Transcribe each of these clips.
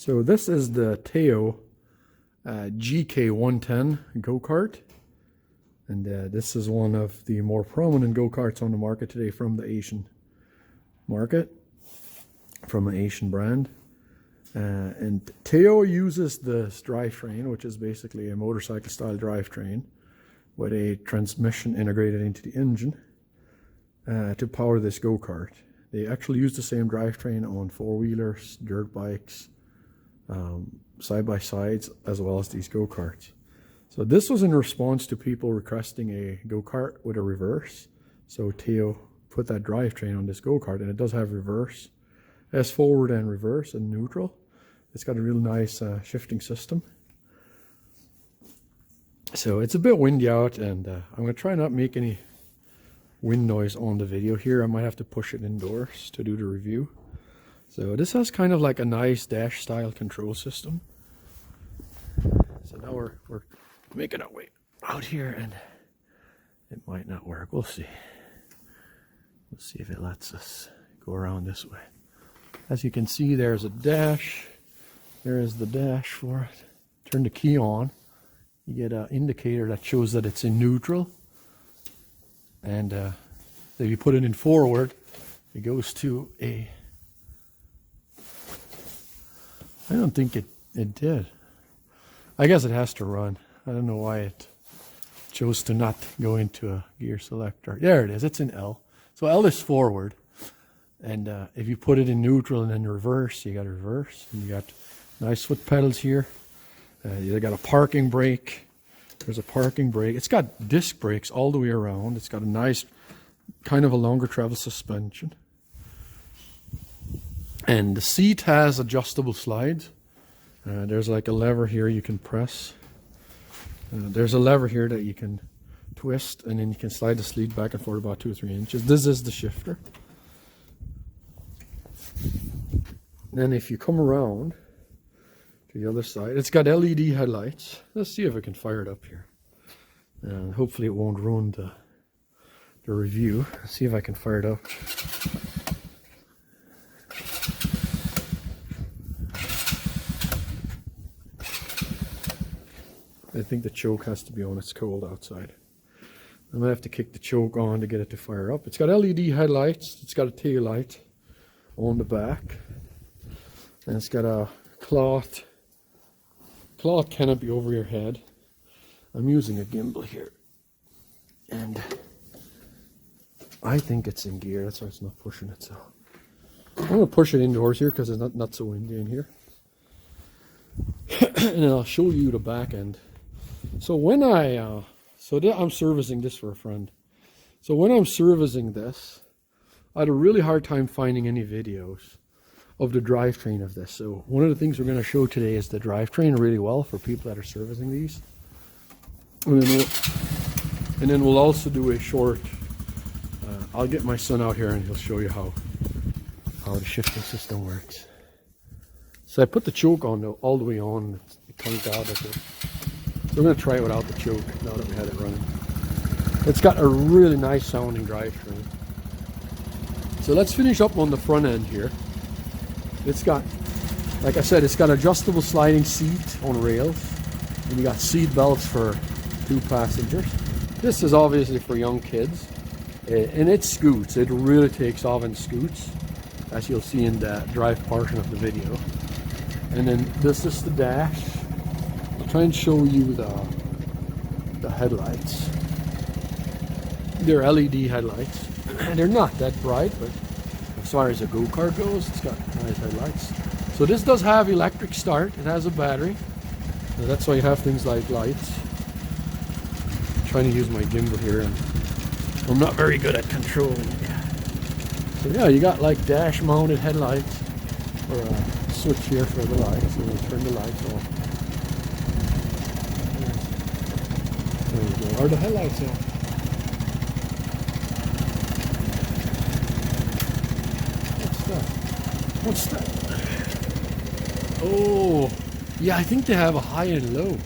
So this is the Tao GK110 Go Kart, and this is one of the more prominent go-karts on the market today from the Asian market, from an Asian brand. And Tao uses this drivetrain, which is basically a motorcycle style drivetrain with a transmission integrated into the engine to power this go-kart. They actually use the same drivetrain on four-wheelers, dirt bikes, side-by-sides, as well as these go-karts. So this was in response to people requesting a go-kart with a reverse. So Tao put that drivetrain on this go-kart, and it does have reverse. It has forward and reverse and neutral. It's got a real nice shifting system. So it's a bit windy out, and I'm going to try not to make any wind noise on the video here. I might have to push it indoors to do the review. So this has kind of like a nice dash style control system. So now we're making our way out here, and it might not work. We'll see. Let's see if it lets us go around this way. As you can see, there's a dash. There is the dash for it. Turn the key on. You get an indicator that shows that it's in neutral. And if you put it in forward, it goes to a... I don't think it did. I guess it has to run. I don't know why it chose to not go into a gear selector. There it is. It's in L. So L is forward. And if you put it in neutral and then reverse, you got reverse. And you got nice foot pedals here. You got a parking brake. There's a parking brake. It's got disc brakes all the way around. It's got a nice, kind of a longer travel suspension. And the seat has adjustable slides. There's like a lever here you can press. There's a lever here that you can twist, and then you can slide the seat back and forth about 2 or 3 inches. This is the shifter. Then if you come around to the other side, it's got LED headlights. Let's see if I can fire it up here. Hopefully it won't ruin the review. Let's see if I can fire it up. I think the choke has to be on. It's cold outside. I'm going to have to kick the choke on to get it to fire up. It's got LED headlights. It's got a tail light on the back. And it's got a cloth canopy over your head. I'm using a gimbal here. And I think it's in gear. That's why it's not pushing itself. I'm going to push it indoors here because it's not so windy in here. And then I'll show you the back end. So when I'm servicing this for a friend. So when I'm servicing this, I had a really hard time finding any videos of the drivetrain of this. So one of the things we're going to show today is the drivetrain really well for people that are servicing these. And then we'll also do a short, I'll get my son out here and he'll show you how the shifting system works. So I put the choke on all the way on. It comes out of it. So we're going to try it without the choke now that we had it running. It's got a really nice sounding drivetrain. So let's finish up on the front end here. It's got, like I said, it's got adjustable sliding seat on rails. And you got seat belts for 2 passengers. This is obviously for young kids. And it scoots. It really takes off and scoots, as you'll see in the drive portion of the video. And then this is the dash. I'll try and show you the headlights. They're LED headlights. They're not that bright, but as far as a go-kart goes, it's got nice headlights. So this does have electric start. It has a battery. So that's why you have things like lights. I'm trying to use my gimbal here, and I'm not very good at controlling it. So yeah, you got like dash mounted headlights, or a switch here for the lights, and we'll turn the lights on. There we go. Are the headlights on? What's that? Oh, yeah, I think they have a high and low.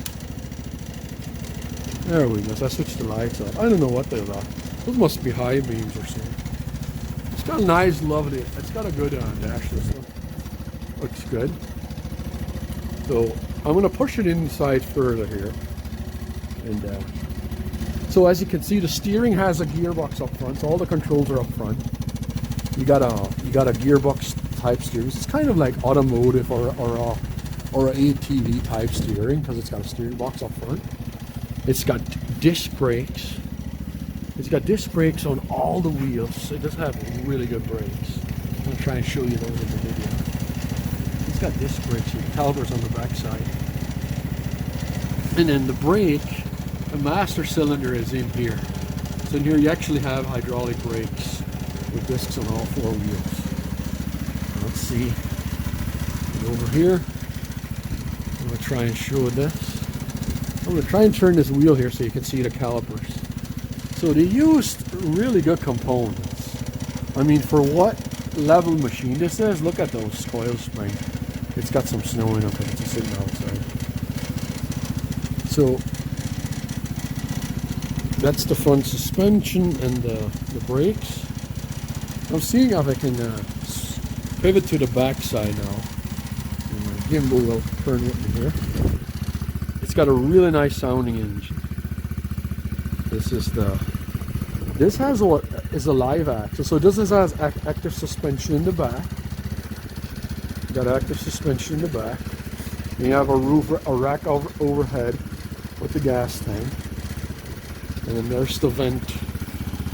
There we go. So I switched the lights off. I don't know what they're about. Those must be high beams or something. It's got a nice, lovely, it's got a good dash, this one. Looks good. So I'm going to push it inside further here. And so as you can see, the steering has a gearbox up front, so all the controls are up front. You got a gearbox type steering. It's kind of like automotive or a ATV type steering because it's got a steering box up front. It's got disc brakes. It's got disc brakes on all the wheels. It does have really good brakes. I'm going to try and show you those in the video. It's got disc brakes and calipers on the back side. And then the brake, the master cylinder is in here. So in here you actually have hydraulic brakes with discs on all 4 wheels. Let's see. Over here, I'm going to try and show this. I'm going to try and turn this wheel here so you can see the calipers. So they used really good components. I mean, for what level machine this is, look at those coil springs. It's got some snow in it because it's sitting outside. So that's the front suspension and the brakes. I'm seeing if I can pivot to the back side now. And my gimbal will turn with me here. It's got a really nice sounding engine. This has what is a live axle. So this has active suspension in the back. You got active suspension in the back. And you have a rack overhead with the gas tank. And then there's the vent.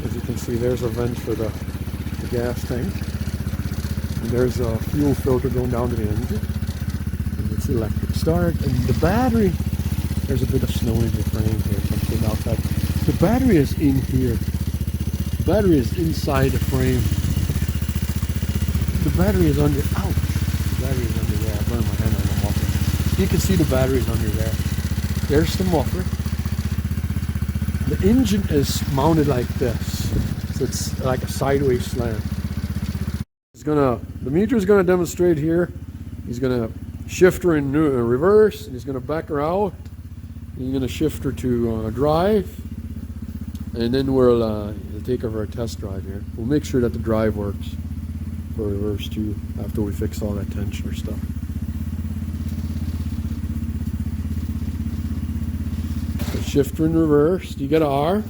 As you can see, there's a vent for the gas tank. And there's a fuel filter going down to the engine. And it's electric start. And the battery, there's a bit of snow in the frame here, something outside. The battery is in here. The battery is inside the frame. The battery is under, ouch! The battery is under there. I burned my hand on the muffler. You can see the batteries under there. There's the muffler. The engine is mounted like this. So it's like a sideways slant. The meter is going to demonstrate here. He's going to shift her in reverse, and he's going to back her out. He's going to shift her to drive, and then we'll take her for a test drive here. We'll make sure that the drive works for reverse too after we fix all that tensioner stuff. So shift her in reverse. Do you get an R?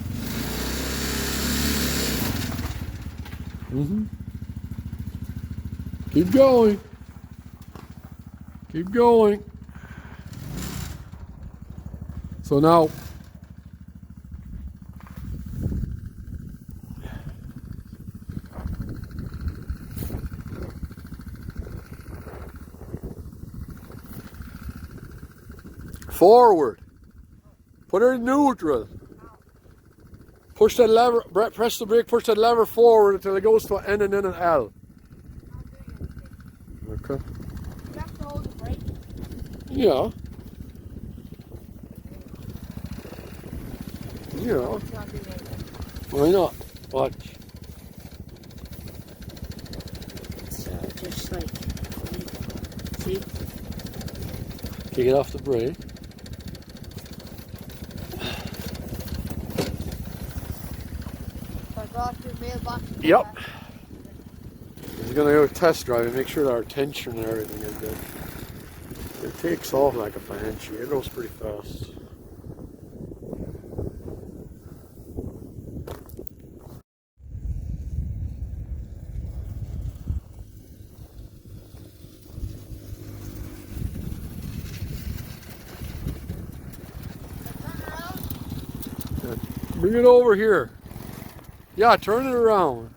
Keep going. Keep going. So now, forward. Put her in neutral. Push that lever, press the brake, push that lever forward until it goes to an N and then an L. Okay. You have to hold the brake? Yeah. Yeah. Why not? Watch. So just like, see? Take it off the brake. So I go off your mailbox. Yep. We're gonna go test drive and make sure that our tension and everything is good. It takes off like a banshee. It goes pretty fast. Bring it over here. Yeah, turn it around.